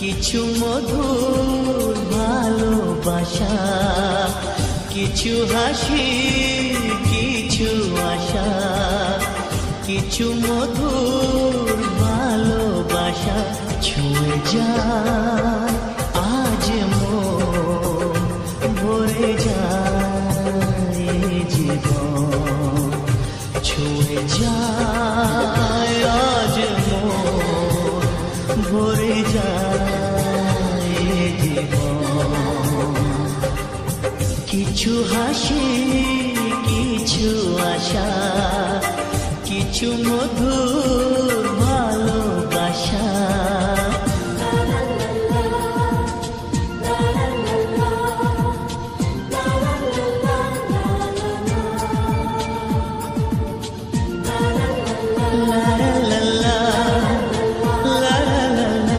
কিছু মধুর ভালোবাসা, কিছু হাসি, কিছু আশা, কিছু মধুর ভালোবাসা ছুঁয়ে যায় আজ মন, ভরে যায় জীবন, ছুঁয়ে যায় আজ মন, ভরে যায় জীবন। কিছু হাসি, কিছু আশা, কিছু মধুর